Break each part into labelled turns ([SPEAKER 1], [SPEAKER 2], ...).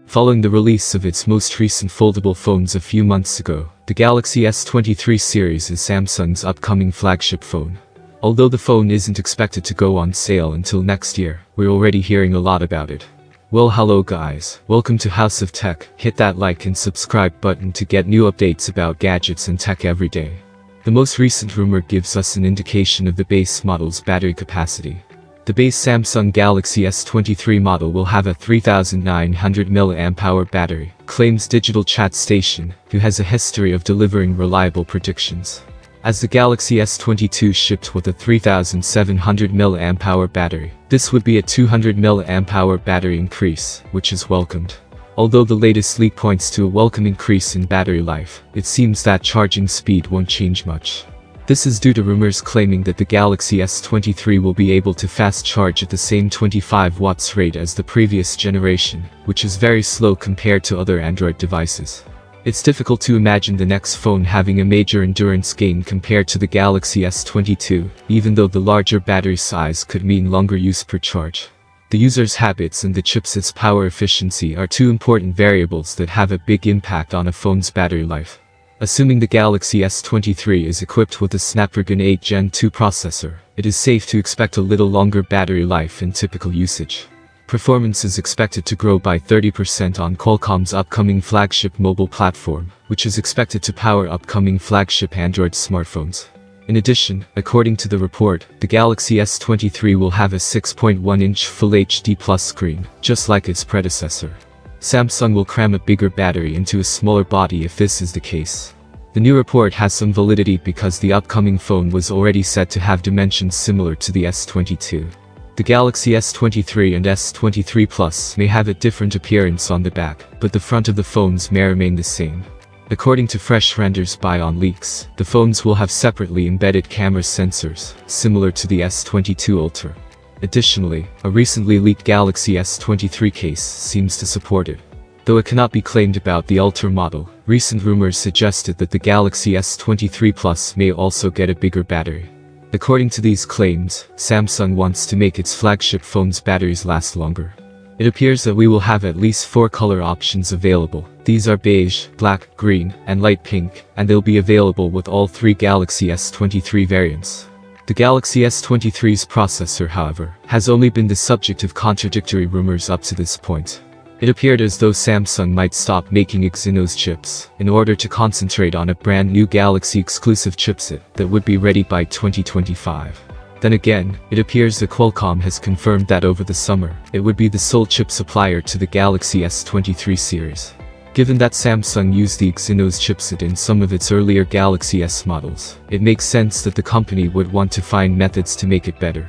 [SPEAKER 1] Following the release of its most recent foldable phones a few months ago, the Galaxy S23 series is Samsung's upcoming flagship phone. Although the phone isn't expected to go on sale until next year, we're already hearing a lot about it. Well, hello guys, welcome to House of Tech. Hit that like and subscribe button to get new updates about gadgets and tech every day. The most recent rumor gives us an indication of the base model's battery capacity. The base Samsung Galaxy S23 model will have a 3900 mAh battery, claims Digital Chat Station, who has a history of delivering reliable predictions. As the Galaxy S22 shipped with a 3700 mAh battery, this would be a 200 mAh battery increase, which is welcomed. Although the latest leak points to a welcome increase in battery life, it seems that charging speed won't change much. This is due to rumors claiming that the Galaxy S23 will be able to fast charge at the same 25 watts rate as the previous generation, which is very slow compared to other Android devices. It's difficult to imagine the next phone having a major endurance gain compared to the Galaxy S22, even though the larger battery size could mean longer use per charge. The user's habits and the chipset's power efficiency are two important variables that have a big impact on a phone's battery life. Assuming the Galaxy S23 is equipped with a Snapdragon 8 Gen 2 processor, it is safe to expect a little longer battery life in typical usage. Performance is expected to grow by 30% on Qualcomm's upcoming flagship mobile platform, which is expected to power upcoming flagship Android smartphones. In addition, according to the report, the Galaxy S23 will have a 6.1-inch Full HD+ screen, just like its predecessor. Samsung will cram a bigger battery into a smaller body if this is the case. The new report has some validity because the upcoming phone was already said to have dimensions similar to the S22. The Galaxy S23 and S23 Plus may have a different appearance on the back, but the front of the phones may remain the same. According to fresh renders by On Leaks, the phones will have separately embedded camera sensors, similar to the S22 Ultra. Additionally, a recently leaked Galaxy S23 case seems to support it. Though it cannot be claimed about the Ultra model, recent rumors suggested that the Galaxy S23 Plus may also get a bigger battery. According to these claims, Samsung wants to make its flagship phone's batteries last longer. It appears that we will have at least 4 color options available. These are beige, black, green, and light pink, and they'll be available with all 3 Galaxy S23 variants. The Galaxy S23's processor, however, has only been the subject of contradictory rumors up to this point. It appeared as though Samsung might stop making Exynos chips in order to concentrate on a brand new Galaxy-exclusive chipset that would be ready by 2025. Then again, it appears that Qualcomm has confirmed that over the summer, it would be the sole chip supplier to the Galaxy S23 series. Given that Samsung used the Exynos chipset in some of its earlier Galaxy S models, it makes sense that the company would want to find methods to make it better.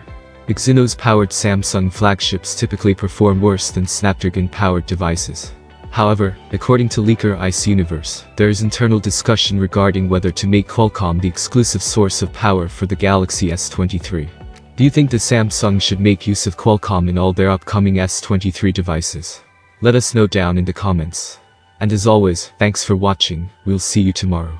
[SPEAKER 1] Exynos-powered Samsung flagships typically perform worse than Snapdragon-powered devices. However, according to leaker Ice Universe, there is internal discussion regarding whether to make Qualcomm the exclusive source of power for the Galaxy S23. Do you think that Samsung should make use of Qualcomm in all their upcoming S23 devices? Let us know down in the comments. And as always, thanks for watching, we'll see you tomorrow.